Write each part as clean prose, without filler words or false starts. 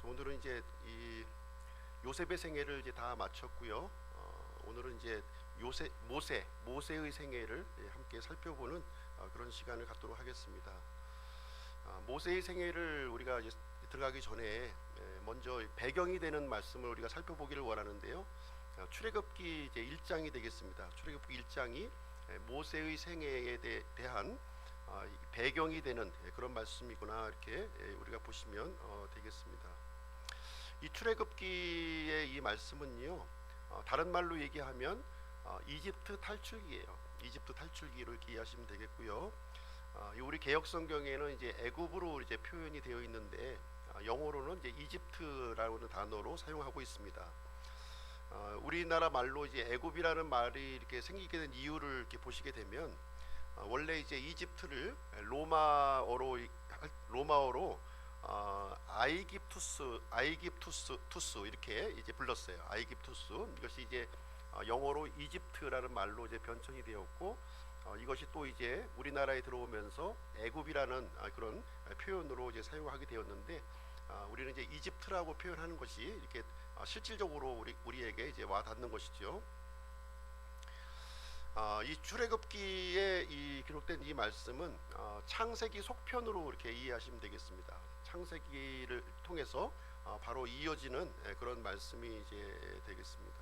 오늘은 이제 이 요셉의 생애를 이제 다 마쳤고요. 오늘은 이제 모세의 생애를 함께 살펴보는 그런 시간을 갖도록 하겠습니다. 모세의 생애를 우리가 이제 들어가기 전에 먼저 배경이 되는 말씀을 우리가 살펴보기를 원하는데요. 출애굽기 이제 1장이 되겠습니다. 출애굽기 1장이 모세의 생애에 대한 배경이 되는 그런 말씀이구나 이렇게 우리가 보시면 되겠습니다. 이 출애굽기의 이 말씀은요, 다른 말로 얘기하면 이집트 탈출기예요. 이집트 탈출기로 이렇게 이해하시면 되겠고요. 우리 개역 성경에는 이제 애굽으로 이제 표현이 되어 있는데 영어로는 이제 이집트라는 단어로 사용하고 있습니다. 우리나라 말로 이제 애굽이라는 말이 이렇게 생기게 된 이유를 이렇게 보시게 되면 원래 이제 이집트를 로마어로 아이깁투스 이렇게 이제 불렀어요. 아이깁투스. 이것이 이제 영어로 이집트라는 말로 이제 변천이 되었고, 이것이 또 이제 우리나라에 들어오면서 애굽이라는 그런 표현으로 이제 사용하게 되었는데, 우리는 이제 이집트라고 표현하는 것이 이렇게 실질적으로 우리에게 이제 와 닿는 것이죠. 이 출애굽기에 이 기록된 이 말씀은 창세기 속편으로 이렇게 이해하시면 되겠습니다. 창세기를 통해서 바로 이어지는 그런 말씀이 이제 되겠습니다.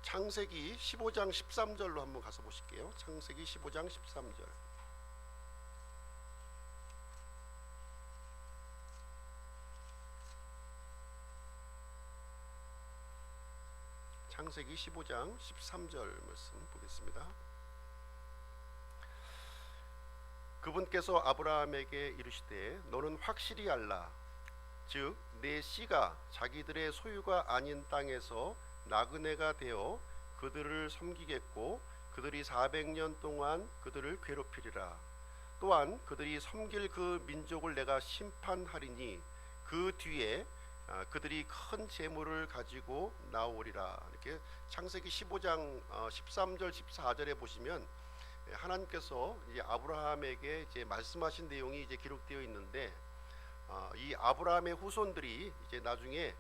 창세기 15장 13절로 한번 가서 보실게요. 창세기 15장 13절. 창세기 15장 13절 말씀 보겠습니다. 그분께서 아브라함에게 이르시되 너는 확실히 알라. 즉 내 씨가 자기들의 소유가 아닌 땅에서 나그네가 되어 그들을 섬기겠고 그들이 400년 동안 그들을 괴롭히리라. 또한 그들이 섬길 그 민족을 내가 심판하리니 그 뒤에 그들이 큰 재물을 가지고 나오리라. 이렇게 창세기 15장 13절 14절에 보시면 하나님께서 이제 아브라함에게 이제 말씀하신 내용이 이제 기록되어 있는데, 이 아브라함의 후손들이 이제 나중에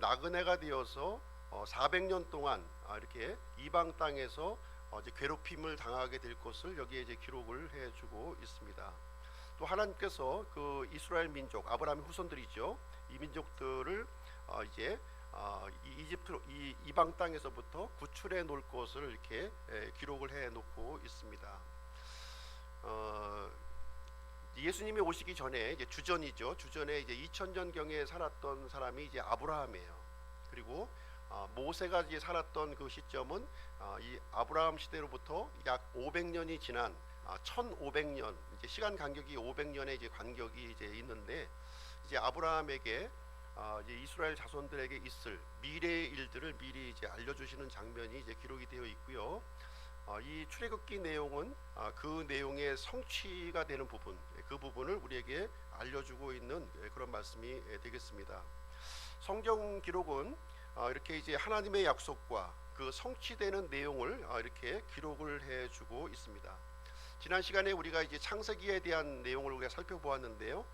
나그네가 되어서 400년 동안 이렇게 이방 땅에서 이제 괴롭힘을 당하게 될 것을 여기에 이제 기록을 해주고 있습니다. 또 하나님께서 그 이스라엘 민족, 아브라함의 후손들이죠. 이 민족들을 이제 이 이방 땅에서부터 구출해 놓을 것을 이렇게 기록을 해 놓고 있습니다. 예수님이 오시기 전에 이제 주전이죠. 주전에 이제 2000년 경에 살았던 사람이 이제 아브라함이에요. 그리고 모세가 이제 살았던 그 시점은 이 아브라함 시대로부터 약 500년이 지난 1500년, 이제 시간 간격이 500년의 이제 간격이 이제 있는데, 이제 아브라함에게 이제 이스라엘 자손들에게 있을 미래의 일들을 미리 이제 알려주시는 장면이 이제 기록이 되어 있고요. 이 출애굽기 내용은 그 내용의 성취가 되는 부분, 그 부분을 우리에게 알려주고 있는 그런 말씀이 되겠습니다. 성경 기록은 이렇게 이제 하나님의 약속과 그 성취되는 내용을 이렇게 기록을 해주고 있습니다. 지난 시간에 우리가 이제 창세기에 대한 내용을 우리가 살펴보았는데요.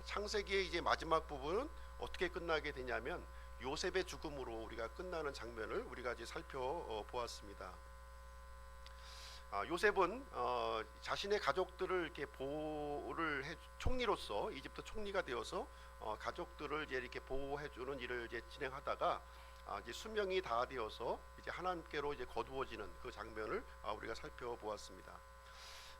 창세기의 이제 마지막 부분은 어떻게 끝나게 되냐면 요셉의 죽음으로 우리가 끝나는 장면을 우리가 이제 살펴보았습니다. 요셉은 자신의 가족들을 이렇게 보호를 총리로서 이집트 총리가 되어서 가족들을 이제 이렇게 보호해주는 일을 이제 진행하다가 이제 수명이 다 되어서 이제 하나님께로 이제 거두어지는 그 장면을 우리가 살펴보았습니다.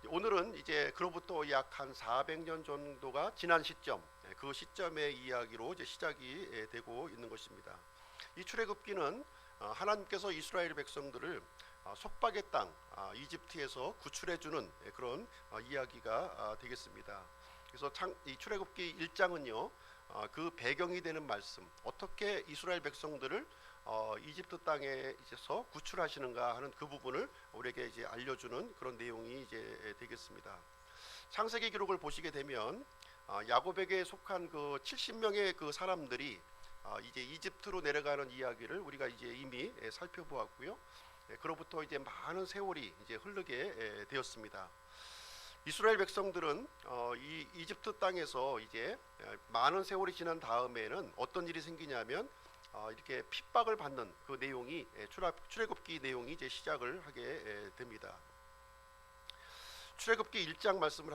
오늘은 이제 그로부터 약 한 400년 정도가 지난 시점, 그 시점의 이야기로 이제 시작이 되고 있는 것입니다. 이 출애굽기는 하나님께서 이스라엘 백성들을 속박의 땅 이집트에서 구출해주는 그런 이야기가 되겠습니다. 그래서 이 출애굽기 1장은요, 그 배경이 되는 말씀, 어떻게 이스라엘 백성들을 이집트 땅에서 구출하시는가 하는 그 부분을 우리에게 이제 알려주는 그런 내용이 이제 되겠습니다. 창세기 기록을 보시게 되면 야곱에게 속한 그 70명의 그 사람들이 이제 이집트로 내려가는 이야기를 우리가 이제 이미 살펴보았고요. 그로부터 이제 많은 세월이 이제 흐르게 되었습니다. 이스라엘 백성들은 이 이집트 땅에서 이제 많은 세월이 지난 다음에는 어떤 일이 생기냐면 이렇게 핍박을 받는 그 내용이 출애굽기 내용이 이제 시작을 하게 됩니다. 출애굽기 1장 말씀을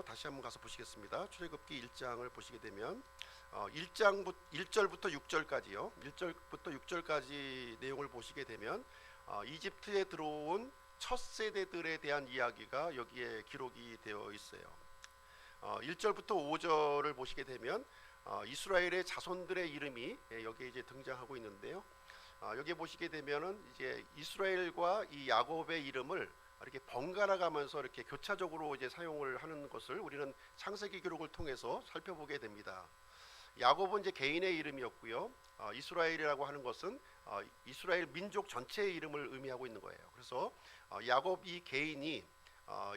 다시 한번 가서 보시겠습니다. 출애굽기 1장을 보시게 되면 1절부터 6절까지요. 1절부터 6절까지 내용을 보시게 되면 이집트에 들어온 첫 세대들에 대한 이야기가 여기에 기록이 되어 있어요. 1절부터 5절을 보시게 되면 이스라엘의 자손들의 이름이 여기에 이제 등장하고 있는데요. 여기 보시게 되면은 이제 이스라엘과 이 야곱의 이름을 이렇게 번갈아 가면서 이렇게 교차적으로 이제 사용을 하는 것을 우리는 창세기 기록을 통해서 살펴보게 됩니다. 야곱은 이제 개인의 이름이었고요. 이스라엘이라고 하는 것은 이스라엘 민족 전체의 이름을 의미하고 있는 거예요. 그래서 야곱 이 개인이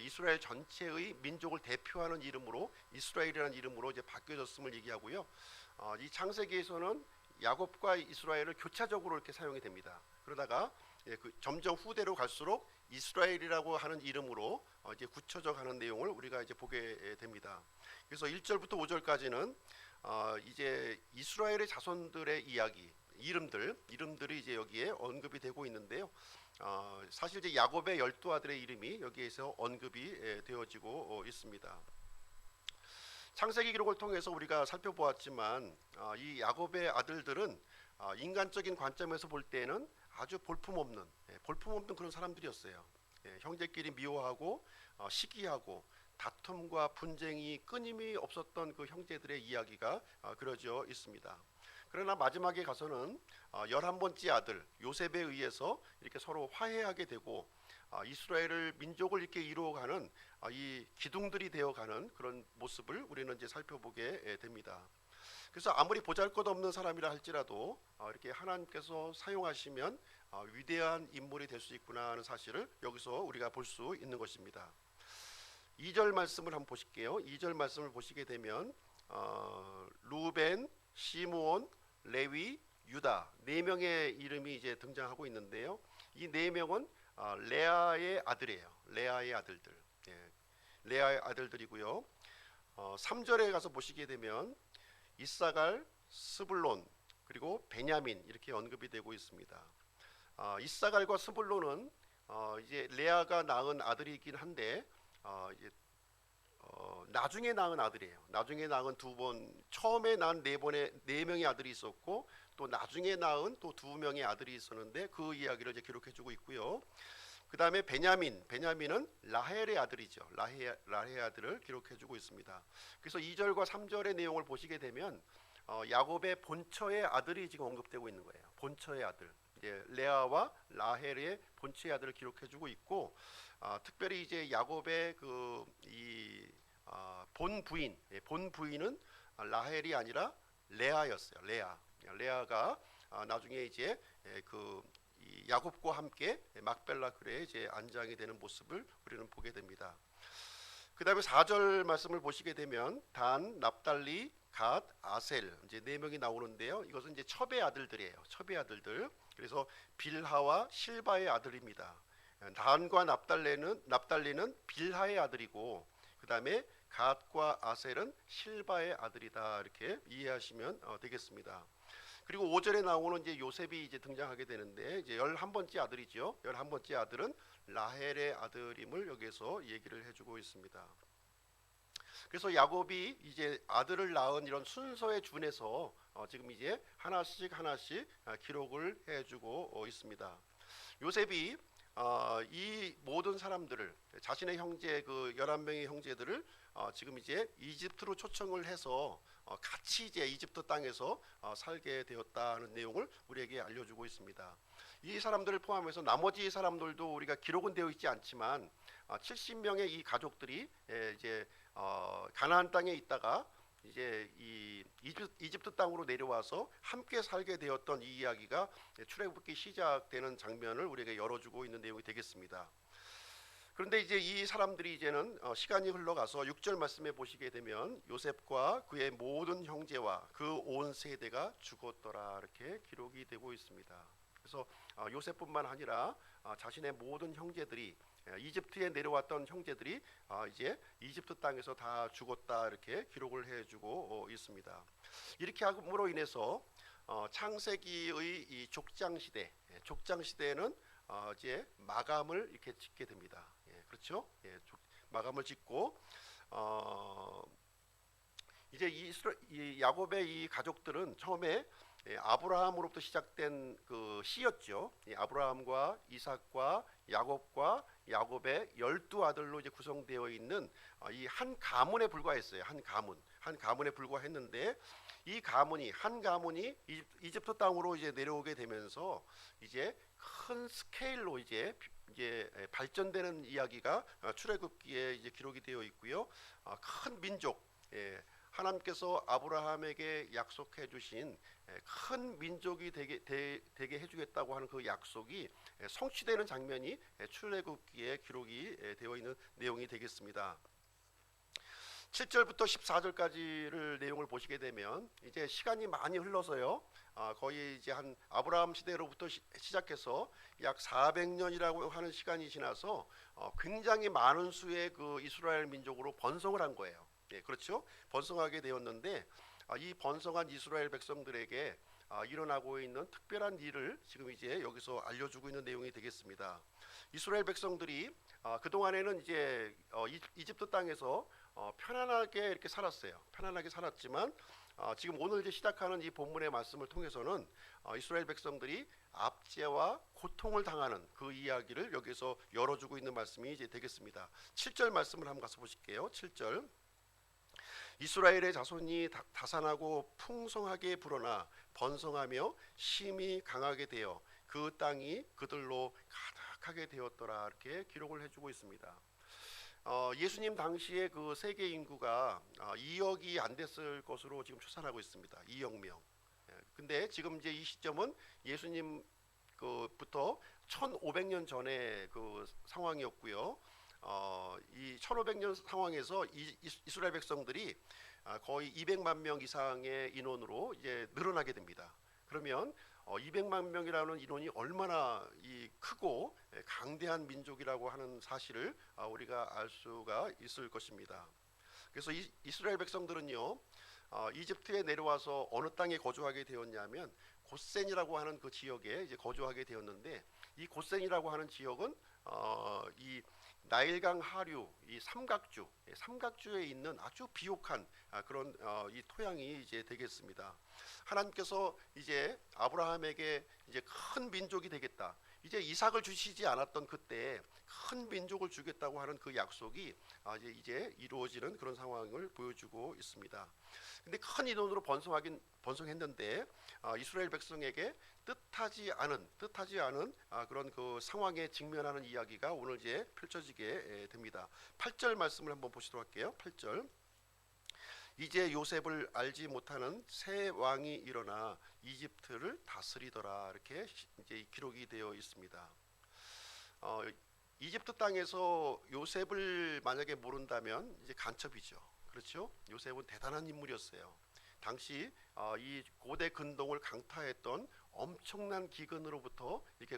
이스라엘 전체의 민족을 대표하는 이름으로 이스라엘이라는 이름으로 이제 바뀌어졌음을 얘기하고요. 이 창세기에서는 야곱과 이스라엘을 교차적으로 이렇게 사용이 됩니다. 그러다가 점점 후대로 갈수록 이스라엘이라고 하는 이름으로 이제 굳혀져 가는 내용을 우리가 이제 보게 됩니다. 그래서 1절부터 5절까지는 이제 이스라엘의 자손들의 이야기, 이름들이 이제 여기에 언급이 되고 있는데요. 사실 이제 야곱의 12아들의 이름이 여기에서 언급이 되어지고 있습니다. 창세기 기록을 통해서 우리가 살펴보았지만 이 야곱의 아들들은 인간적인 관점에서 볼 때는 아주 볼품없는 그런 사람들이었어요. 형제끼리 미워하고 시기하고 다툼과 분쟁이 끊임이 없었던 그 형제들의 이야기가 그려져 있습니다. 그러나 마지막에 가서는 11번째 아들 요셉에 의해서 이렇게 서로 화해하게 되고 이스라엘을 민족을 이렇게 이루어가는 이 기둥들이 되어가는 그런 모습을 우리는 이제 살펴보게 됩니다. 그래서 아무리 보잘것없는 사람이라 할지라도 이렇게 하나님께서 사용하시면 위대한 인물이 될 수 있구나 하는 사실을 여기서 우리가 볼 수 있는 것입니다. 2절 말씀을 한번 보실게요. 2절 말씀을 보시게 되면 루벤, 시므온, 레위, 유다 4명의 이름이 이제 등장하고 있는데요. 이 4명은 레아의 아들이에요. 레아의 아들들. 레아의 아들들이고요. 3절에 가서 보시게 되면 이사갈, 스불론 그리고 베냐민 이렇게 언급이 되고 있습니다. 이사갈과 스불론은 이제 레아가 낳은 아들이긴 한데 나중에 낳은 아들이에요. 나중에 낳은 처음에 낳은 4명의 아들이 있었고 또 나중에 낳은 또 2명의 아들이 있었는데 그 이야기를 이제 기록해주고 있고요. 그 다음에 베냐민은 라헬의 아들이죠. 라헬의 아들을 기록해주고 있습니다. 그래서 2절과 3절의 내용을 보시게 되면 야곱의 본처의 아들이 지금 언급되고 있는 거예요. 본처의 아들, 이제 레아와 라헬의 본처의 아들을 기록해주고 있고, 특별히 이제 야곱의 본 부인은 라헬이 아니라 레아였어요. 레아가 나중에 이제 이 야곱과 함께 막벨라 굴에 이제 안장이 되는 모습을 우리는 보게 됩니다. 그 다음에 4절 말씀을 보시게 되면 단, 납달리, 갓, 아셀 이제 4명이 나오는데요. 이것은 이제 첩의 아들들이에요. 첩의 아들들. 그래서 빌하와 실바의 아들입니다. 단과 납달리는 빌하의 아들이고, 그 다음에 갓과 아셀은 실바의 아들이다 이렇게 이해하시면 되겠습니다. 그리고 5절에 나오는 이제 요셉이 이제 등장하게 되는데 이제 11번째 아들이죠. 11번째 아들은 라헬의 아들임을 여기서 얘기를 해주고 있습니다. 그래서 야곱이 이제 아들을 낳은 이런 순서에 준해서 지금 이제 하나씩 기록을 해주고 있습니다. 요셉이 이 모든 사람들을 자신의 형제 11명의 형제들을 지금 이제 이집트로 초청을 해서 같이 이제 이집트 땅에서 살게 되었다는 내용을 우리에게 알려주고 있습니다. 이 사람들을 포함해서 나머지 사람들도 우리가 기록은 되어 있지 않지만 70명의 이 가족들이 이제 가나안 땅에 있다가 이제 이 이집트 땅으로 내려와서 함께 살게 되었던 이 이야기가 출애굽기 시작되는 장면을 우리에게 열어주고 있는 내용이 되겠습니다. 그런데 이제 이 사람들이 이제는 시간이 흘러가서 6절 말씀에 보시게 되면 요셉과 그의 모든 형제와 그 온 세대가 죽었더라 이렇게 기록이 되고 있습니다. 그래서 요셉뿐만 아니라 자신의 모든 형제들이 이집트에 내려왔던 형제들이 이제 이집트 땅에서 다 죽었다 이렇게 기록을 해주고 있습니다. 이렇게 함으로 인해서 창세기의 이 족장 시대, 족장 시대는 이제 마감을 이렇게 짓게 됩니다. 그렇죠? 마감을 짓고 이제 이 야곱의 이 가족들은 처음에 아브라함으로부터 시작된 그 씨였죠. 아브라함과 이삭과 야곱과 야곱의 12아들로 이제 구성되어 있는 이 한 가문에 불과했어요. 한 가문에 불과했는데 이 가문이 한 가문이 이집트 땅으로 이제 내려오게 되면서 이제 큰 스케일로 이제 발전되는 이야기가 출애굽기에 이제 기록이 되어 있고요. 큰 민족, 하나님께서 아브라함에게 약속해 주신 큰 민족이 되게 해주겠다고 하는 그 약속이 성취되는 장면이 출애굽기에 기록이 되어 있는 내용이 되겠습니다. 7절부터 14절까지를 내용을 보시게 되면 이제 시간이 많이 흘러서요. 거의 이제 한 아브라함 시대로부터 시작해서 약 400년이라고 하는 시간이 지나서 굉장히 많은 수의 그 이스라엘 민족으로 번성을 한 거예요. 그렇죠? 번성하게 되었는데 이 번성한 이스라엘 백성들에게 일어나고 있는 특별한 일을 지금 이제 여기서 알려주고 있는 내용이 되겠습니다. 이스라엘 백성들이 그 동안에는 이제 이집트 땅에서 편안하게 이렇게 살았어요. 편안하게 살았지만 지금 오늘 이제 시작하는 이 본문의 말씀을 통해서는 이스라엘 백성들이 압제와 고통을 당하는 그 이야기를 여기서 열어주고 있는 말씀이 이제 되겠습니다. 7절 말씀을 한번 가서 보실게요. 7절. 이스라엘의 자손이 다산하고 풍성하게 불어나 번성하며 심히 강하게 되어 그 땅이 그들로 가득하게 되었더라 이렇게 기록을 해주고 있습니다. 예수님 당시에 그 세계 인구가 2억이 안 됐을 것으로 지금 추산하고 있습니다. 2억 명. 근데 지금 이제 이 시점은 예수님 부터 1500년 전의 그 상황이었고요. 이 1500년 상황에서 이스라엘 백성들이 거의 200만 명 이상의 인원으로 이제 늘어나게 됩니다. 그러면 200만 명이라는 인원이 얼마나 크고 강대한 민족이라고 하는 사실을 우리가 알 수가 있을 것입니다. 그래서 이스라엘 백성들은요, 이집트에 내려와서 어느 땅에 거주하게 되었냐면 고센이라고 하는 그 지역에 이제 거주하게 되었는데, 이 고센이라고 하는 지역은 이 나일강 하류 이 삼각주에 있는 아주 비옥한 그런 이 토양이 이제 되겠습니다. 하나님께서 이제 아브라함에게 이제 큰 민족이 되겠다, 이제 이삭을 주시지 않았던 그때 큰 민족을 주겠다고 하는 그 약속이 이제 이루어지는 그런 상황을 보여주고 있습니다. 근데 큰 인원으로 번성했는데 이스라엘 백성에게 뜻하지 않은 그런 그 상황에 직면하는 이야기가 오늘 이제 펼쳐지게 됩니다. 8절 말씀을 한번 보시도록 할게요. 8절. 이제 요셉을 알지 못하는 새 왕이 일어나 이집트를 다스리더라 이렇게 이제 기록이 되어 있습니다. 이집트 땅에서 요셉을 만약에 모른다면 이제 간첩이죠. 그렇죠? 요셉은 대단한 인물이었어요. 당시 이 고대 근동을 강타했던 엄청난 기근으로부터 이렇게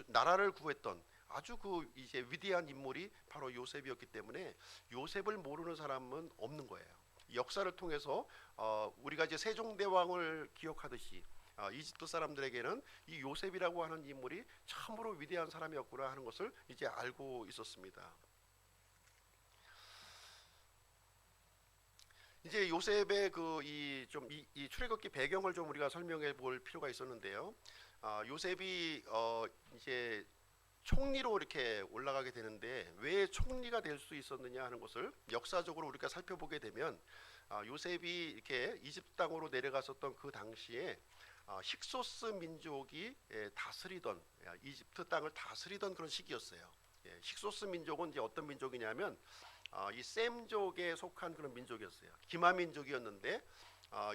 나라를 구했던 아주 그 이제 위대한 인물이 바로 요셉이었기 때문에 요셉을 모르는 사람은 없는 거예요. 역사를 통해서 우리가 이제 세종대왕을 기억하듯이 이집트 사람들에게는 이 요셉이라고 하는 인물이 참으로 위대한 사람이었구나 하는 것을 이제 알고 있었습니다. 이제 요셉의 이 출애굽기 배경을 좀 우리가 설명해 볼 필요가 있었는데요. 요셉이 이제 총리로 이렇게 올라가게 되는데 왜 총리가 될 수 있었느냐 하는 것을 역사적으로 우리가 살펴보게 되면 요셉이 이렇게 이집트 땅으로 내려갔었던 그 당시에 힉소스 민족이 다스리던 이집트 땅을 다스리던 그런 시기였어요. 힉소스 민족은 이제 어떤 민족이냐면 이 셈족에 속한 그런 민족이었어요. 기마 민족이었는데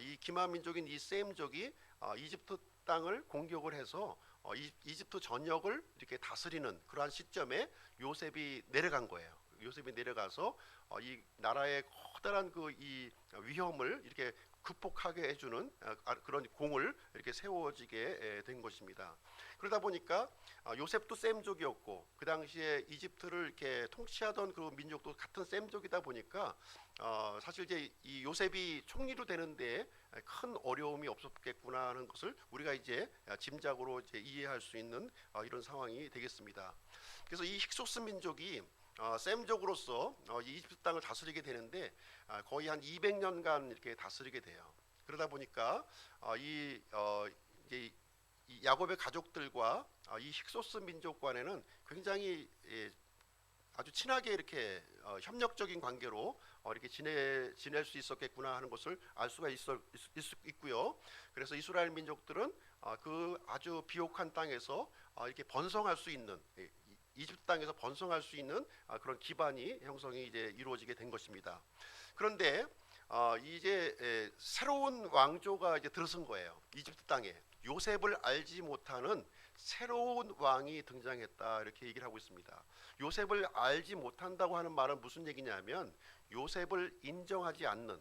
이 기마 민족인 이 셈족이 이집트 땅을 공격을 해서 이집트 전역을 이렇게 다스리는 그러한 시점에 요셉이 내려간 거예요. 요셉이 내려가서 이 나라의 커다란 그 이 위험을 이렇게 극복하게 해주는 그런 공을 이렇게 세워지게 된 것입니다. 그러다 보니까 요셉도 셈족이었고 그 당시에 이집트를 이렇게 통치하던 그 민족도 같은 셈족이다 보니까 사실 이제 이 요셉이 총리로 되는데 큰 어려움이 없었겠구나 하는 것을 우리가 이제 짐작으로 이제 이해할 수 있는 이런 상황이 되겠습니다. 그래서 이 힉소스 민족이 셈족으로서 이 이집트 땅을 다스리게 되는데 거의 한 200년간 이렇게 다스리게 돼요. 그러다 보니까 이제 이 야곱의 가족들과 이 힉소스 민족 간에는 굉장히 아주 친하게 이렇게 협력적인 관계로 이렇게 지낼 수 있었겠구나 하는 것을 알 수가 있고요. 그래서 이스라엘 민족들은 그 아주 비옥한 땅에서 이렇게 번성할 수 있는 이집트 땅에서 번성할 수 있는 그런 기반이 형성이 이제 이루어지게 된 것입니다. 그런데 이제 새로운 왕조가 이제 들어선 거예요. 이집트 땅에 요셉을 알지 못하는 새로운 왕이 등장했다 이렇게 얘기를 하고 있습니다. 요셉을 알지 못한다고 하는 말은 무슨 얘기냐면 요셉을 인정하지 않는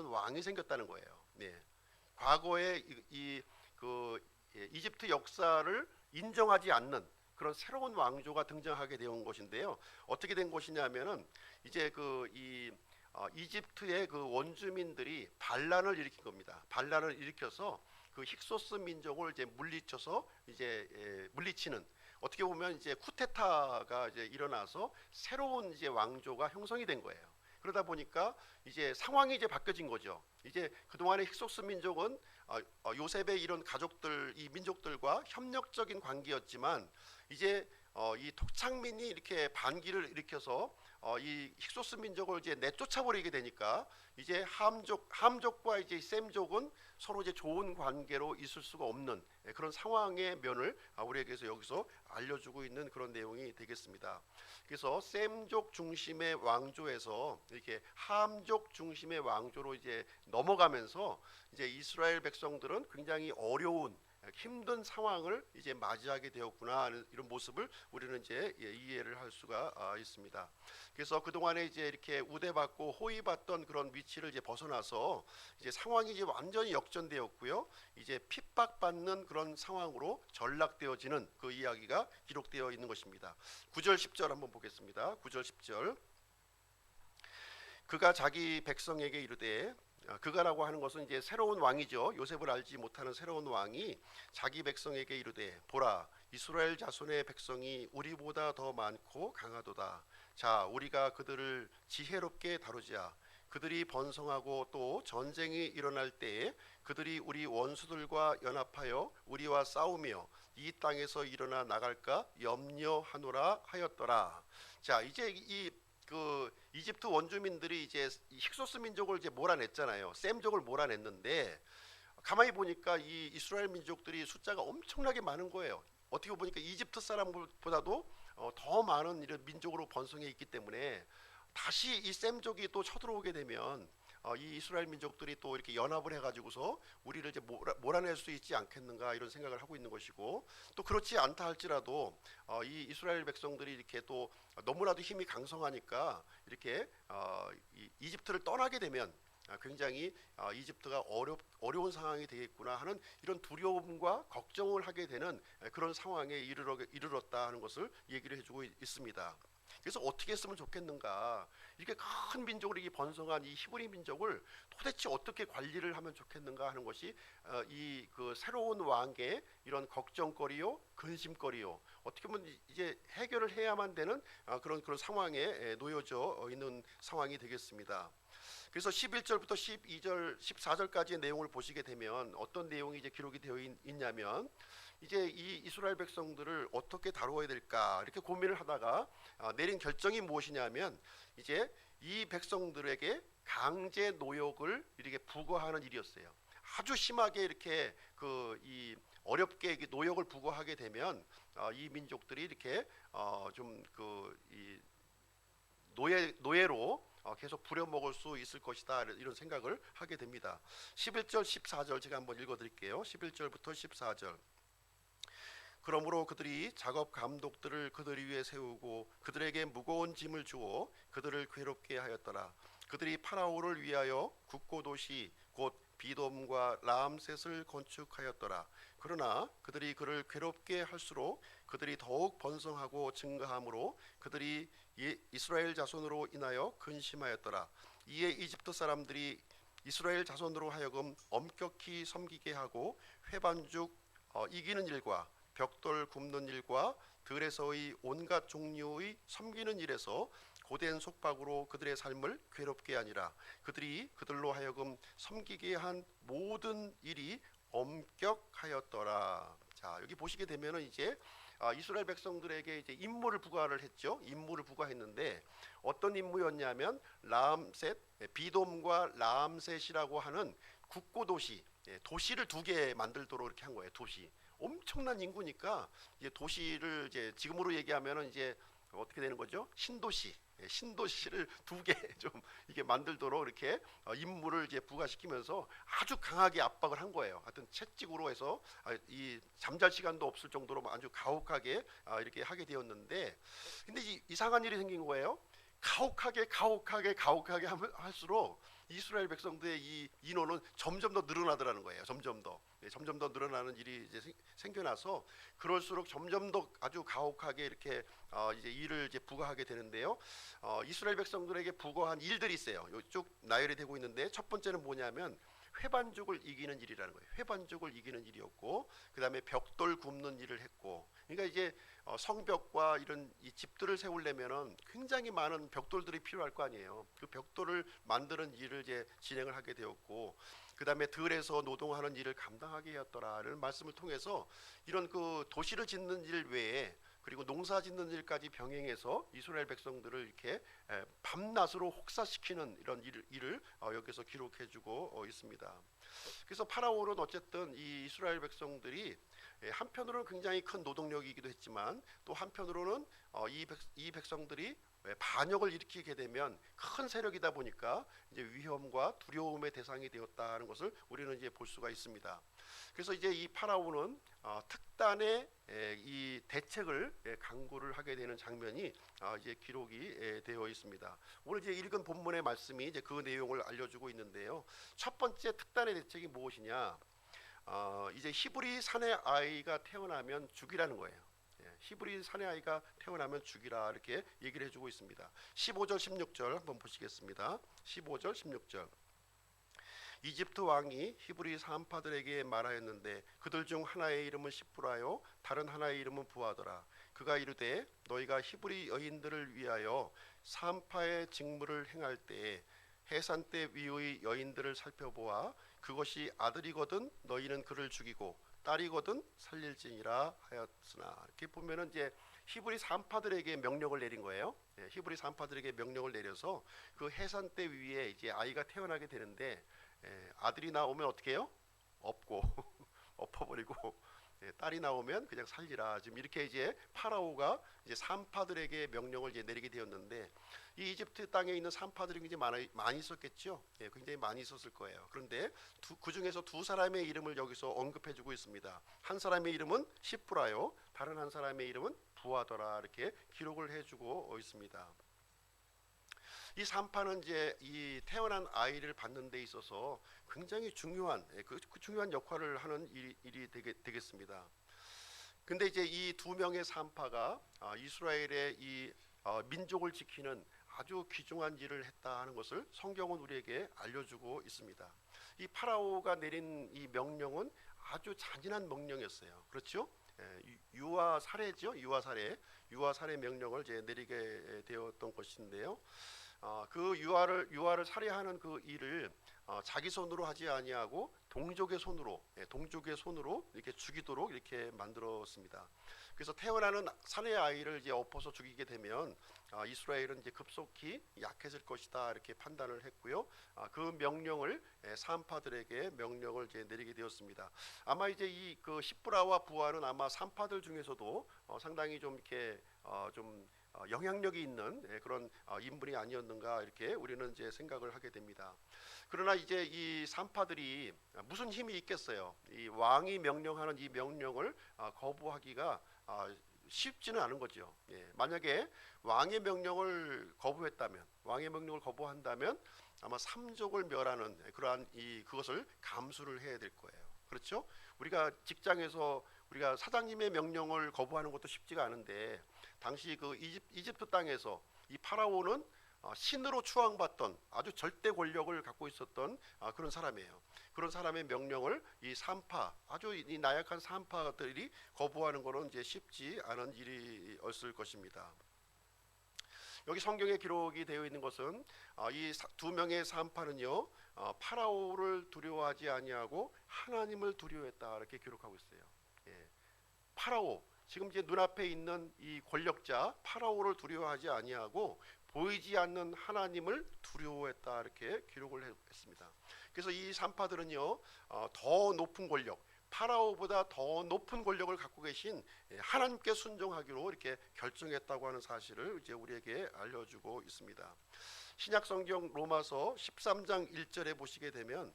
왕이 생겼다는 거예요. 네. 과거의 이집트 역사를 인정하지 않는 그런 새로운 왕조가 등장하게 되온 것인데요. 어떻게 된 것이냐면은 이제 이집트의 그 원주민들이 반란을 일으킨 겁니다. 반란을 일으켜서 그 힉소스 민족을 이제 물리쳐서 물리치는, 어떻게 보면 이제 쿠데타가 이제 일어나서 새로운 이제 왕조가 형성이 된 거예요. 그러다 보니까 이제 상황이 이제 바뀌어진 거죠. 이제 그동안의 힉소스 민족은 요셉의 이런 가족들, 이 민족들과 협력적인 관계였지만 이제 이 토착민이 이렇게 반기를 일으켜서 이 힉소스 민족을 이제 내쫓아버리게 되니까 이제 함족과 이제 셈족은 서로 이제 좋은 관계로 있을 수가 없는 그런 상황의 면을 우리에게서 여기서 알려주고 있는 그런 내용이 되겠습니다. 그래서 셈족 중심의 왕조에서 이렇게 함족 중심의 왕조로 이제 넘어가면서 이제 이스라엘 백성들은 굉장히 어려운 힘든 상황을 이제 맞이하게 되었구나 하는 이런 모습을 우리는 이제 이해를 할 수가 있습니다. 그래서 그 동안에 이제 이렇게 우대받고 호위받던 그런 위치를 이제 벗어나서 이제 상황이 이제 완전히 역전되었고요. 이제 핍박받는 그런 상황으로 전락되어지는 그 이야기가 기록되어 있는 것입니다. 9절 10절 한번 보겠습니다. 9절 10절. 그가 자기 백성에게 이르되, 그가라고 하는 것은 이제 새로운 왕이죠. 요셉을 알지 못하는 새로운 왕이 자기 백성에게 이르되, 보라, 이스라엘 자손의 백성이 우리보다 더 많고 강하도다. 자, 우리가 그들을 지혜롭게 다루자. 그들이 번성하고 또 전쟁이 일어날 때에 그들이 우리 원수들과 연합하여 우리와 싸우며 이 땅에서 일어나 나갈까 염려하노라 하였더라. 자, 이제 이집트 원주민들이 이제 힉소스 민족을 이제 몰아냈잖아요. 셈족을 몰아냈는데 가만히 보니까 이 이스라엘 민족들이 숫자가 엄청나게 많은 거예요. 어떻게 보니까 이집트 사람보다도 더 많은 이런 민족으로 번성해 있기 때문에 다시 이 셈족이 또 쳐들어오게 되면 이 이스라엘 민족들이 또 이렇게 연합을 해가지고서 우리를 이제 몰아낼 수 있지 않겠는가 이런 생각을 하고 있는 것이고, 또 그렇지 않다 할지라도 이 이스라엘 백성들이 이렇게 또 너무나도 힘이 강성하니까 이렇게 이집트를 떠나게 되면 굉장히 이집트가 어려운 상황이 되겠구나 하는 이런 두려움과 걱정을 하게 되는 그런 상황에 이르렀다 하는 것을 얘기를 해주고 있습니다. 그래서 어떻게 했으면 좋겠는가, 이렇게 큰 민족으로 번성한 이 히브리 민족을 도대체 어떻게 관리를 하면 좋겠는가 하는 것이 이 그 새로운 왕의 이런 걱정거리요, 근심거리요, 어떻게 보면 이제 해결을 해야만 되는 그런 상황에 놓여져 있는 상황이 되겠습니다. 그래서 11절부터 12절, 14절까지의 내용을 보시게 되면 어떤 내용이 이제 기록이 되어 있냐면, 이제 이 이스라엘 백성들을 어떻게 다루어야 될까 이렇게 고민을 하다가 내린 결정이 무엇이냐면, 이제 이 백성들에게 강제 노역을 이렇게 부과하는 일이었어요. 아주 심하게 이렇게 이 어렵게 노역을 부과하게 되면 이 민족들이 이렇게 좀 이 노예로 계속 부려먹을 수 있을 것이다 이런 생각을 하게 됩니다. 11절 14절 제가 한번 읽어드릴게요. 11절부터 14절. 그러므로 그들이 작업 감독들을 그들 위에 세우고 그들에게 무거운 짐을 주어 그들을 괴롭게 하였더라. 그들이 파라오를 위하여 국고 도시 곧 비돔과 라암셋을 건축하였더라. 그러나 그들이 그를 괴롭게 할수록 그들이 더욱 번성하고 증가함으로 그들이 이스라엘 자손으로 인하여 근심하였더라. 이에 이집트 사람들이 이스라엘 자손으로 하여금 엄격히 섬기게 하고 회반죽 이기는 일과 벽돌 굽는 일과 들에서의 온갖 종류의 섬기는 일에서 고된 속박으로 그들의 삶을 괴롭게 하니라. 그들이 그들로 하여금 섬기게 한 모든 일이 엄격하였더라. 자, 여기 보시게 되면은 이제 이스라엘 백성들에게 이제 임무를 부과를 했죠. 임무를 부과했는데 어떤 임무였냐면 라암셋, 비돔과 라암셋이라고 하는 국고 도시, 도시를 두 개 만들도록 이렇게 한 거예요. 도시. 엄청난 인구니까 이제 도시를 이제 지금으로 얘기하면은 이제 어떻게 되는 거죠? 신도시. 신도시를 두 개 좀 이게 만들도록 이렇게 임무를 이제 부과시키면서 아주 강하게 압박을 한 거예요. 하여튼 채찍으로 해서 이 잠잘 시간도 없을 정도로 아주 가혹하게 이렇게 하게 되었는데, 근데 이상한 일이 생긴 거예요. 가혹하게 할수록 이스라엘 백성들의 이 인원은 점점 더 늘어나더라는 거예요. 점점 더 늘어나는 일이 이제 생겨나서 그럴수록 점점 더 아주 가혹하게 이렇게 이제 일을 이제 부과하게 되는데요. 이스라엘 백성들에게 부과한 일들이 있어요. 쭉 나열이 되고 있는데 첫 번째는 뭐냐면 회반죽을 이기는 일이라는 거예요. 회반죽을 이기는 일이었고, 그 다음에 벽돌 굽는 일을 했고, 그러니까 이제 성벽과 이런 이 집들을 세우려면은 굉장히 많은 벽돌들이 필요할 거 아니에요. 그 벽돌을 만드는 일을 이제 진행을 하게 되었고, 그 다음에 들에서 노동하는 일을 감당하게 하였더라는 말씀을 통해서 이런 그 도시를 짓는 일 외에 그리고 농사 짓는 일까지 병행해서 이스라엘 백성들을 이렇게 밤낮으로 혹사시키는 이런 일을 여기서 기록해주고 있습니다. 그래서 파라오는 어쨌든 이 이스라엘 백성들이 한편으로는 굉장히 큰 노동력이기도 했지만 또 한편으로는 이 백성들이 반역을 일으키게 되면 큰 세력이다 보니까 이제 위험과 두려움의 대상이 되었다는 것을 우리는 이제 볼 수가 있습니다. 그래서 이제 이 파라오는 특단의 이 대책을 강구를 하게 되는 장면이 이제 기록이 되어 있습니다. 오늘 이제 읽은 본문의 말씀이 이제 그 내용을 알려주고 있는데요. 첫 번째 특단의 대책이 무엇이냐? 이제 히브리 사내 아이가 태어나면 죽이라는 거예요. 히브리 사내 아이가 태어나면 죽이라 이렇게 얘기를 해주고 있습니다. 15절 16절 한번 보시겠습니다. 15절 16절. 이집트 왕이 히브리 산파들에게 말하였는데 그들 중 하나의 이름은 시프라요 다른 하나의 이름은 부하더라. 그가 이르되 너희가 히브리 여인들을 위하여 산파의 직무를 행할 때에 해산대 위의 여인들을 살펴보아 그것이 아들이거든 너희는 그를 죽이고 딸이거든 살릴지니라 하였으나. 이렇게 보면은 이제 히브리 산파들에게 명령을 내린 거예요. 히브리 산파들에게 명령을 내려서 그 해산대 위에 이제 아이가 태어나게 되는데 아들이 나오면 어떻게 해요? 없고 엎어버리고 딸이 나오면 그냥 살리라. 지금 이렇게 이제 파라오가 이제 산파들에게 명령을 이제 내리게 되었는데 이 이집트 땅에 있는 산파들이 굉장히 많이 있었겠죠. 굉장히 많이 있었을 거예요. 그런데 그 중에서 두 사람의 이름을 여기서 언급해주고 있습니다. 한 사람의 이름은 시프라요, 다른 한 사람의 이름은 부하더라 이렇게 기록을 해주고 있습니다. 이 산파는 이제 이 태어난 아이를 받는 데 있어서 굉장히 중요한 그 중요한 역할을 하는 일이 되겠습니다. 근데 이제 이 두 명의 산파가 이스라엘의 이 민족을 지키는 아주 귀중한 일을 했다 하는 것을 성경은 우리에게 알려주고 있습니다. 이 파라오가 내린 이 명령은 아주 잔인한 명령이었어요. 그렇죠? 유아 살해죠. 유아 살해 명령을 이제 내리게 되었던 것인데요. 그 유아를 살해하는 그 일을 자기 손으로 하지 아니하고 동족의 손으로 이렇게 죽이도록 이렇게 만들었습니다. 그래서 태어나는 사내 아이를 이제 엎어서 죽이게 되면 이스라엘은 이제 급속히 약해질 것이다 이렇게 판단을 했고요. 그 명령을 산파들에게 명령을 이제 내리게 되었습니다. 아마 이제 이 그 시브라와 부하는 아마 산파들 중에서도 상당히 좀 이렇게 좀 영향력이 있는 그런 인물이 아니었는가 이렇게 우리는 이제 생각을 하게 됩니다. 그러나 이제 이 산파들이 무슨 힘이 있겠어요? 이 왕이 명령하는 이 명령을 거부하기가 쉽지는 않은 거죠. 만약에 왕의 명령을 거부한다면 아마 삼족을 멸하는 그러한 그것을 감수를 해야 될 거예요. 그렇죠? 우리가 직장에서 우리가 사장님의 명령을 거부하는 것도 쉽지가 않은데, 당시 그 이집트 땅에서 이 파라오는 신으로 추앙받던 아주 절대 권력을 갖고 있었던 그런 사람이에요. 그런 사람의 명령을 이 산파, 아주 이 나약한 산파들이 거부하는 것은 이제 쉽지 않은 일이었을 것입니다. 여기 성경에 기록이 되어 있는 것은 이 두 명의 산파는요, 파라오를 두려워하지 아니하고 하나님을 두려워했다 이렇게 기록하고 있어요. 파라오, 지금 이제 눈앞에 있는 이 권력자 파라오를 두려워하지 아니하고 보이지 않는 하나님을 두려워했다 이렇게 기록을 했습니다. 그래서 이 산파들은요, 더 높은 권력, 파라오보다 더 높은 권력을 갖고 계신 하나님께 순종하기로 이렇게 결정했다고 하는 사실을 이제 우리에게 알려주고 있습니다. 신약 성경 로마서 13장 1절에 보시게 되면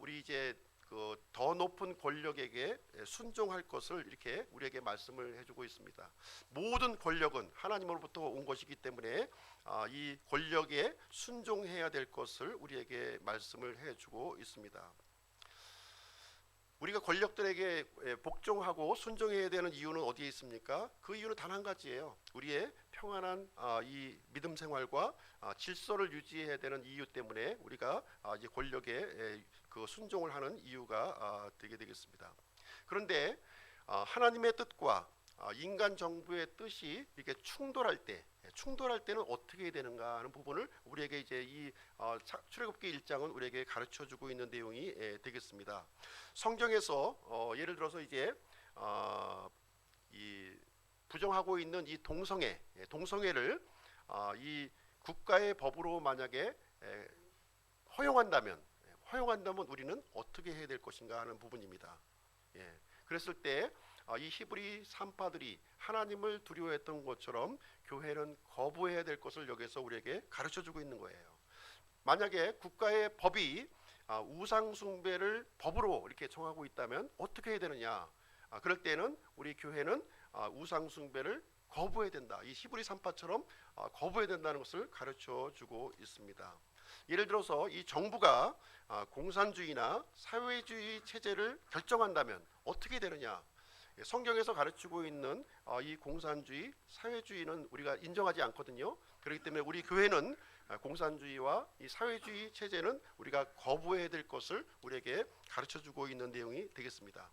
우리 이제 그 더 높은 권력에게 순종할 것을 이렇게 우리에게 말씀을 해주고 있습니다. 모든 권력은 하나님으로부터 온 것이기 때문에 이 권력에 순종해야 될 것을 우리에게 말씀을 해주고 있습니다. 우리가 권력들에게 복종하고 순종해야 되는 이유는 어디에 있습니까? 그 이유는 단 한 가지예요. 우리의 평안한 이 믿음 생활과 질서를 유지해야 되는 이유 때문에 우리가 이제 권력에 그 순종을 하는 이유가 되게 되겠습니다. 그런데 하나님의 뜻과 인간 정부의 뜻이 이렇게 충돌할 때는 어떻게 되는가 하는 부분을 우리에게 이제 이 출애굽기 1장은 우리에게 가르쳐주고 있는 내용이 되겠습니다. 성경에서 예를 들어서 이제 이 부정하고 있는 이 동성애를 이 국가의 법으로 만약에 허용한다면 우리는 어떻게 해야 될 것인가 하는 부분입니다. 그랬을 때 이 히브리 산파들이 하나님을 두려워했던 것처럼 교회는 거부해야 될 것을 여기서 우리에게 가르쳐주고 있는 거예요. 만약에 국가의 법이 우상 숭배를 법으로 이렇게 정하고 있다면 어떻게 해야 되느냐? 그럴 때는 우리 교회는 우상 숭배를 거부해야 된다. 이 히브리 산파처럼 거부해야 된다는 것을 가르쳐주고 있습니다. 예를 들어서 이 정부가 공산주의나 사회주의 체제를 결정한다면 어떻게 되느냐? 성경에서 가르치고 있는 이 공산주의, 사회주의는 우리가 인정하지 않거든요. 그렇기 때문에 우리 교회는 공산주의와 이 사회주의 체제는 우리가 거부해야 될 것을 우리에게 가르쳐주고 있는 내용이 되겠습니다.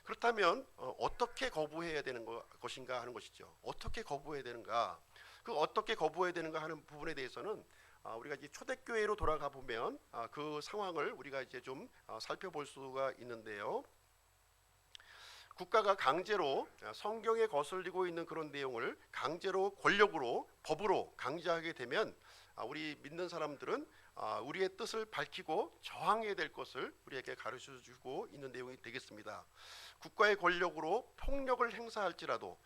그렇다면 어떻게 거부해야 되는 것인가 하는 것이죠. 어떻게 거부해야 되는가? 그 어떻게 거부해야 되는가 하는 부분에 대해서는 우리가 이제 초대교회로 돌아가 보면 그 상황을 우리가 이제 좀 살펴볼 수가 있는데요. 국가가 강제로 성경에 거슬리고 있는 그런 내용을 강제로 권력으로 법으로 강제하게 되면 우리 믿는 사람들은 우리의 뜻을 밝히고 저항해야 될 것을 우리에게 가르쳐주고 있는 내용이 되겠습니다. 국가의 권력으로 폭력을 행사할지라도,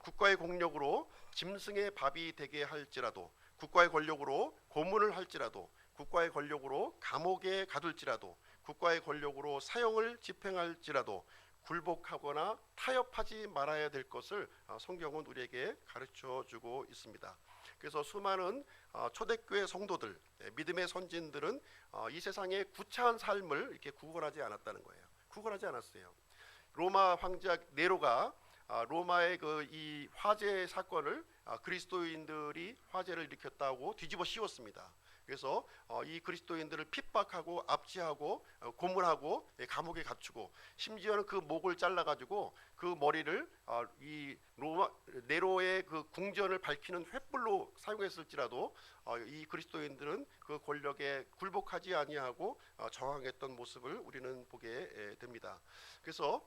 국가의 공력으로 짐승의 밥이 되게 할지라도, 국가의 권력으로 고문을 할지라도, 국가의 권력으로 감옥에 가둘지라도, 국가의 권력으로 사형을 집행할지라도 굴복하거나 타협하지 말아야 될 것을 성경은 우리에게 가르쳐주고 있습니다. 그래서 수많은 초대교회 성도들, 믿음의 선진들은 이 세상의 구차한 삶을 이렇게 구걸하지 않았다는 거예요. 구걸하지 않았어요. 로마 황제 네로가 로마의 그 이 화재 사건을 그리스도인들이 화재를 일으켰다고 뒤집어 씌웠습니다. 그래서 이 그리스도인들을 핍박하고 압제하고 고문하고 감옥에 갇히고, 심지어는 그 목을 잘라가지고 그 머리를 이 로마 네로의 그 궁전을 밝히는 횃불로 사용했을지라도 이 그리스도인들은 그 권력에 굴복하지 아니하고 저항했던 모습을 우리는 보게 됩니다. 그래서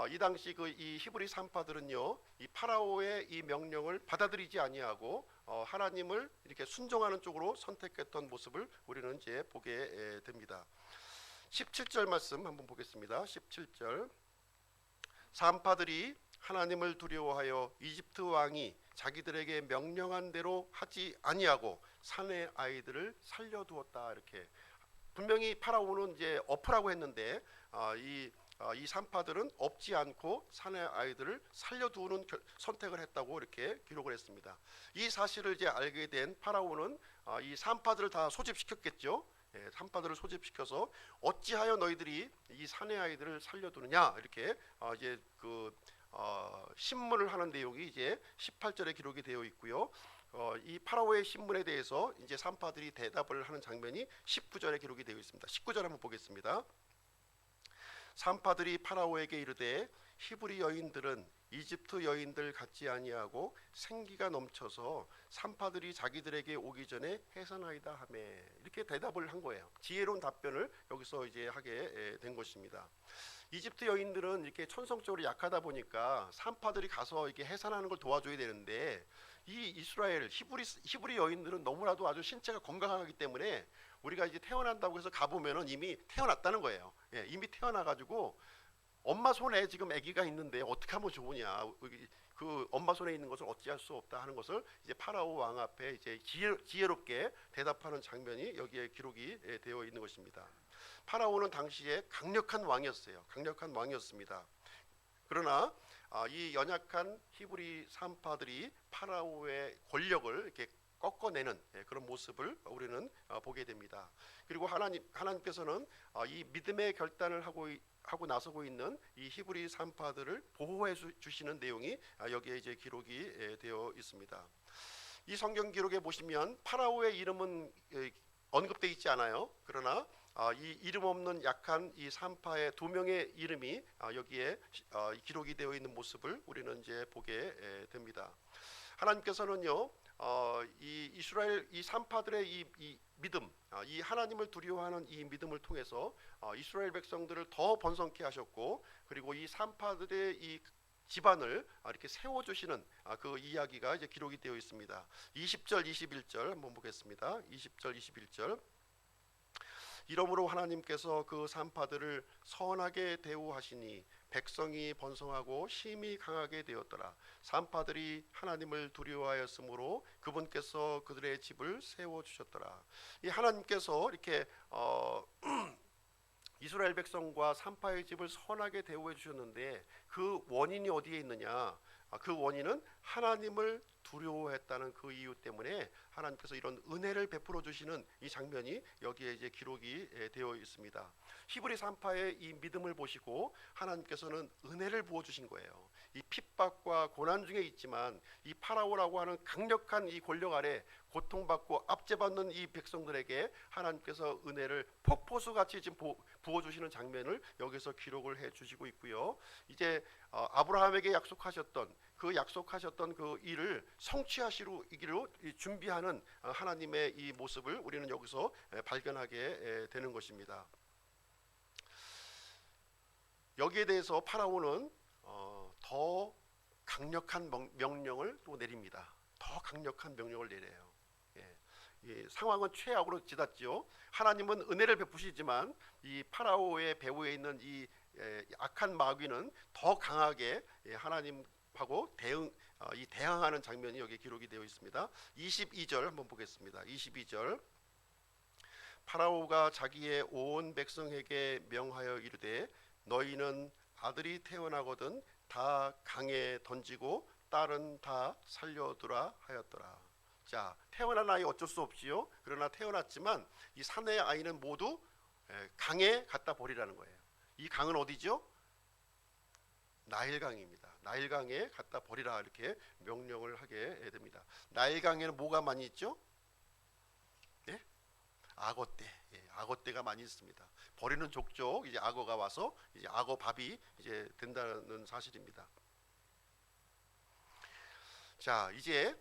이 당시 그 이 히브리 산파들은요, 이 파라오의 이 명령을 받아들이지 아니하고 하나님을 이렇게 순종하는 쪽으로 선택했던 모습을 우리는 이제 보게 됩니다. 17절 말씀 한번 보겠습니다. 17절. 산파들이 하나님을 두려워하여 이집트 왕이 자기들에게 명령한 대로 하지 아니하고 산의 아이들을 살려두었다. 이렇게 분명히 파라오는 이제 엎으라고 했는데 이 이 산파들은 없지 않고 산의 아이들을 살려두는 선택을 했다고 이렇게 기록을 했습니다. 이 사실을 이제 알게 된 파라오는 이 산파들을 다 소집시켰겠죠. 산파들을 소집시켜서 어찌하여 너희들이 이 산의 아이들을 살려두느냐 이렇게 이제 신문을 하는 내용이 이제 18절에 기록이 되어 있고요. 이 파라오의 신문에 대해서 이제 산파들이 대답을 하는 장면이 19절에 기록이 되어 있습니다. 19절 한번 보겠습니다. 산파들이 파라오에게 이르되 히브리 여인들은 이집트 여인들 같지 아니하고 생기가 넘쳐서 산파들이 자기들에게 오기 전에 해산하이다 하매 이렇게 대답을 한 거예요. 지혜로운 답변을 여기서 이제 하게 된 것입니다. 이집트 여인들은 이렇게 천성적으로 약하다 보니까 산파들이 가서 이렇게 해산하는 걸 도와줘야 되는데 이 이스라엘 히브리 여인들은 너무나도 아주 신체가 건강하기 때문에 우리가 이제 태어난다고 해서 가보면은 이미 태어났다는 거예요. 이미 태어나가지고 엄마 손에 지금 아기가 있는데 어떻게 하면 좋으냐, 그 엄마 손에 있는 것을 어찌할 수 없다 하는 것을 이제 파라오 왕 앞에 이제 지혜롭게 대답하는 장면이 여기에 기록이 되어 있는 것입니다. 파라오는 당시에 강력한 왕이었어요. 강력한 왕이었습니다. 그러나 이 연약한 히브리 산파들이 파라오의 권력을 이렇게 꺾어내는 그런 모습을 우리는 보게 됩니다. 그리고 하나님께서는 이 믿음의 결단을 하고 나서고 있는 이 히브리 산파들을 보호해 주시는 내용이 여기에 이제 기록이 되어 있습니다. 이 성경 기록에 보시면 파라오의 이름은 언급되어 있지 않아요. 그러나 이 이름 없는 약한 이 산파의 두 명의 이름이 여기에 기록이 되어 있는 모습을 우리는 이제 보게 됩니다. 하나님께서는요, 이 이스라엘 이 산파들의 이 믿음, 이 하나님을 두려워하는 이 믿음을 통해서 이스라엘 백성들을 더 번성케 하셨고, 그리고 이 산파들의 이 집안을 이렇게 세워주시는 그 이야기가 이제 기록이 되어 있습니다. 20절, 21절 한번 보겠습니다. 20절, 21절. 이러므로 하나님께서 그 산파들을 선하게 대우하시니 백성이 번성하고 힘이 강하게 되었더라. 산파들이 하나님을 두려워하였으므로 그분께서 그들의 집을 세워주셨더라. 이 하나님께서 이렇게 이스라엘 백성과 산파의 집을 선하게 대우해 주셨는데 그 원인이 어디에 있느냐? 그 원인은 하나님을 두려워했다는 그 이유 때문에 하나님께서 이런 은혜를 베풀어 주시는 이 장면이 여기에 이제 기록이 되어 있습니다. 히브리 산파의 이 믿음을 보시고 하나님께서는 은혜를 부어 주신 거예요. 이 핍박과 고난 중에 있지만 이 파라오라고 하는 강력한 이 권력 아래 고통받고 압제받는 이 백성들에게 하나님께서 은혜를 폭포수같이 지금 부어주시는 장면을 여기서 기록을 해주시고 있고요. 이제 아브라함에게 약속하셨던 그 일을 성취하시기로 준비하는 하나님의 이 모습을 우리는 여기서 발견하게 되는 것입니다. 여기에 대해서 파라오는 더 강력한 명령을 또 내립니다. 더 강력한 명령을 내려요. 상황은 최악으로 치닫지요. 하나님은 은혜를 베푸시지만 이 파라오의 배후에 있는 이 악한 마귀는 더 강하게 하나님하고 대항하는 장면이 여기 기록이 되어 있습니다. 22절 한번 보겠습니다. 22절. 파라오가 자기의 온 백성에게 명하여 이르되 너희는 아들이 태어나거든 다 강에 던지고 딸은 다 살려두라 하였더라. 자, 태어난 아이 어쩔 수 없지요. 그러나 태어났지만 이 사내의 아이는 모두 강에 갖다 버리라는 거예요. 이 강은 어디죠? 나일강입니다. 나일강에 갖다 버리라 이렇게 명령을 하게 됩니다. 나일강에는 뭐가 많이 있죠? 네? 악어떼, 악어떼가 많이 있습니다. 버리는 족족 이제 악어가 와서 이제 악어 밥이 이제 된다는 사실입니다. 자, 이제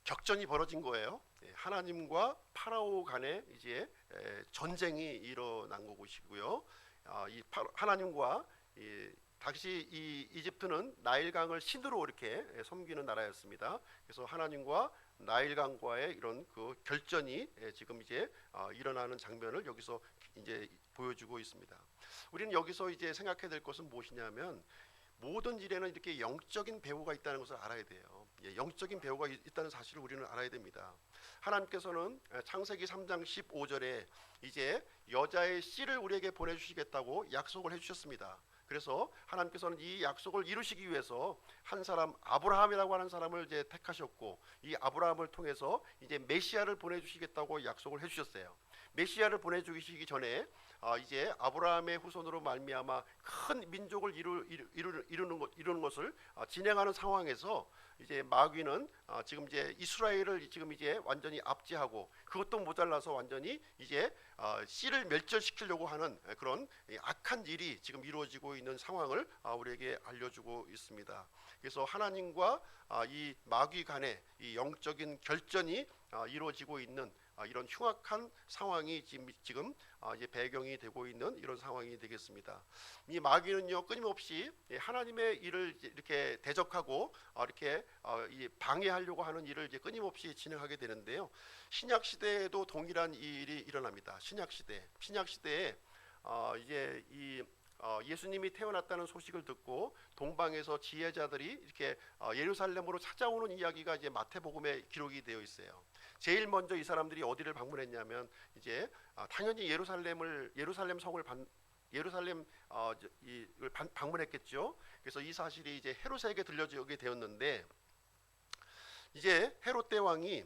격전이 벌어진 거예요. 하나님과 파라오 간에 이제 전쟁이 일어난 것이고요. 하나님과 당시 이 이집트는 나일강을 신으로 이렇게 섬기는 나라였습니다. 그래서 하나님과 나일강과의 이런 그 결전이 지금 이제 일어나는 장면을 여기서 이제 보여주고 있습니다. 우리는 여기서 이제 생각해야 될 것은 무엇이냐면 모든 일에는 이렇게 영적인 배후가 있다는 것을 알아야 돼요. 영적인 배후가 있다는 사실을 우리는 알아야 됩니다. 하나님께서는 창세기 3장 15절에 이제 여자의 씨를 우리에게 보내주시겠다고 약속을 해주셨습니다. 그래서 하나님께서는 이 약속을 이루시기 위해서 한 사람 아브라함이라고 하는 사람을 이제 택하셨고, 이 아브라함을 통해서 이제 메시아를 보내주시겠다고 약속을 해주셨어요. 메시아를 보내주시기 전에 이제 아브라함의 후손으로 말미암아 큰 민족을 이루는 것을 진행하는 상황에서 이제 마귀는 지금 이제 이스라엘을 지금 이제 완전히 압제하고, 그것도 모자라서 완전히 이제 씨를 멸절시키려고 하는 그런 악한 일이 지금 이루어지고 있는 상황을 우리에게 알려주고 있습니다. 그래서 하나님과 이 마귀 간의 이 영적인 결전이 이루어지고 있는 이런 흉악한 상황이 지금 이제 배경이 되고 있는 이런 상황이 되겠습니다. 이 마귀는요, 끊임없이 하나님의 일을 이렇게 대적하고 이렇게 방해하려고 하는 일을 이제 끊임없이 진행하게 되는데요. 신약 시대에도 동일한 일이 일어납니다. 신약 시대에 이제 예수님이 태어났다는 소식을 듣고 동방에서 지혜자들이 이렇게 예루살렘으로 찾아오는 이야기가 이제 마태복음에 기록이 되어 있어요. 제일 먼저 이 사람들이 어디를 방문했냐면 이제 당연히 예루살렘 성을 방문했겠죠. 그래서 이 사실이 이제 헤롯에게 들려지게 되었는데, 이제 헤롯 대왕이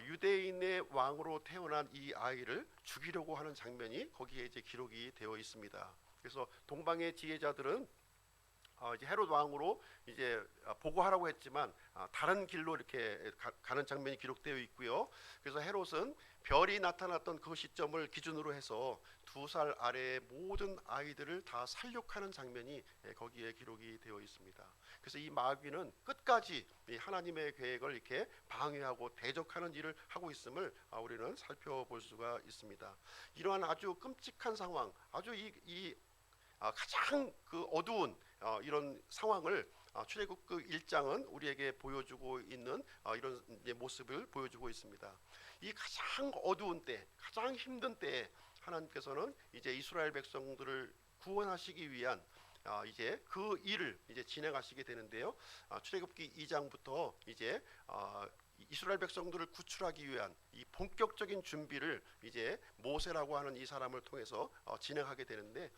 유대인의 왕으로 태어난 이 아이를 죽이려고 하는 장면이 거기에 이제 기록이 되어 있습니다. 그래서 동방의 지혜자들은 이제 헤롯 왕으로 이제 보고하라고 했지만 다른 길로 이렇게 가는 장면이 기록되어 있고요. 그래서 헤롯은 별이 나타났던 그 시점을 기준으로 해서 2살 아래의 모든 아이들을 다 살육하는 장면이 거기에 기록이 되어 있습니다. 그래서 이 마귀는 끝까지 하나님의 계획을 이렇게 방해하고 대적하는 일을 하고 있음을 우리는 살펴볼 수가 있습니다. 이러한 아주 끔찍한 상황, 아주 가장 그 어두운 이런 상황을 출애굽기 1장은 우리에게 보여주고 있는 이런 모습을 보여주고 있습니다. 이 가장 어두운 때, 가장 힘든 때에 하나님께서는 이제 이스라엘 백성들을 구원하시기 위한 이제 그 일을 이제 진행하시게 되는데요. 출애굽기 2장부터 이제 이스라엘 백성들을 구출하기 위한 이 본격적인 준비를 이제 모세라고 하는 이 사람을 통해서 진행하게 되는데,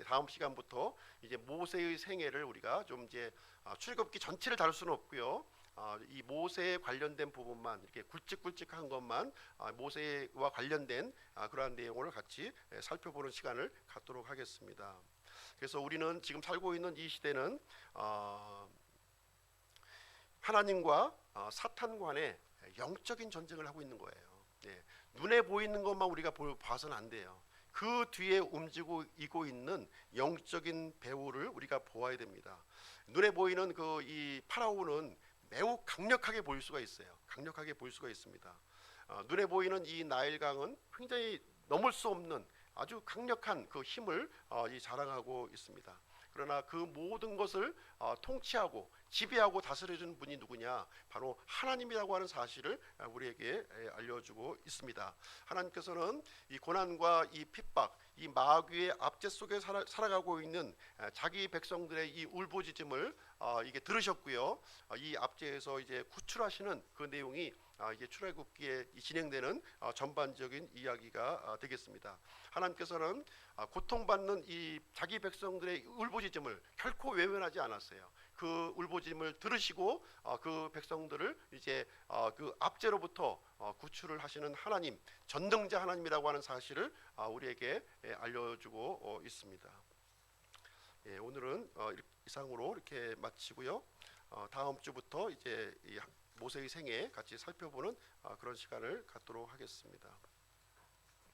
다음 시간부터 이제 모세의 생애를 우리가 좀 이제 출애굽기 전체를 다룰 수는 없고요. 이 모세에 관련된 부분만 이렇게 굵직굵직한 것만 모세와 관련된 그러한 내용을 같이 살펴보는 시간을 갖도록 하겠습니다. 그래서 우리는 지금 살고 있는 이 시대는 하나님과 사탄 간의 영적인 전쟁을 하고 있는 거예요. 눈에 보이는 것만 우리가 봐서는 안 돼요. 그 뒤에 움직이고 있는 영적인 배후를 우리가 보아야 됩니다. 눈에 보이는 이 파라오는 매우 강력하게 보일 수가 있어요. 강력하게 보일 수가 있습니다. 눈에 보이는 이 나일강은 굉장히 넘을 수 없는 아주 강력한 그 힘을 자랑하고 있습니다. 그러나 그 모든 것을 통치하고 지배하고 다스려주는 분이 누구냐? 바로 하나님이라고 하는 사실을 우리에게 알려주고 있습니다. 하나님께서는 이 고난과 이 핍박, 이 마귀의 압제 속에 살아가고 있는 자기 백성들의 이 울부짖음을 이게 들으셨고요. 이 압제에서 이제 구출하시는 그 내용이 이제 출애굽기에 진행되는 전반적인 이야기가 되겠습니다. 하나님께서는 고통받는 이 자기 백성들의 울부짖음을 결코 외면하지 않았어요. 그 울부짖음을 들으시고 그 백성들을 이제 그 압제로부터 구출을 하시는 하나님, 전능자 하나님이라고 하는 사실을 우리에게 알려주고 있습니다. 오늘은 이상으로 이렇게 마치고요. 다음 주부터 이제 모세의 생애 같이 살펴보는 그런 시간을 갖도록 하겠습니다.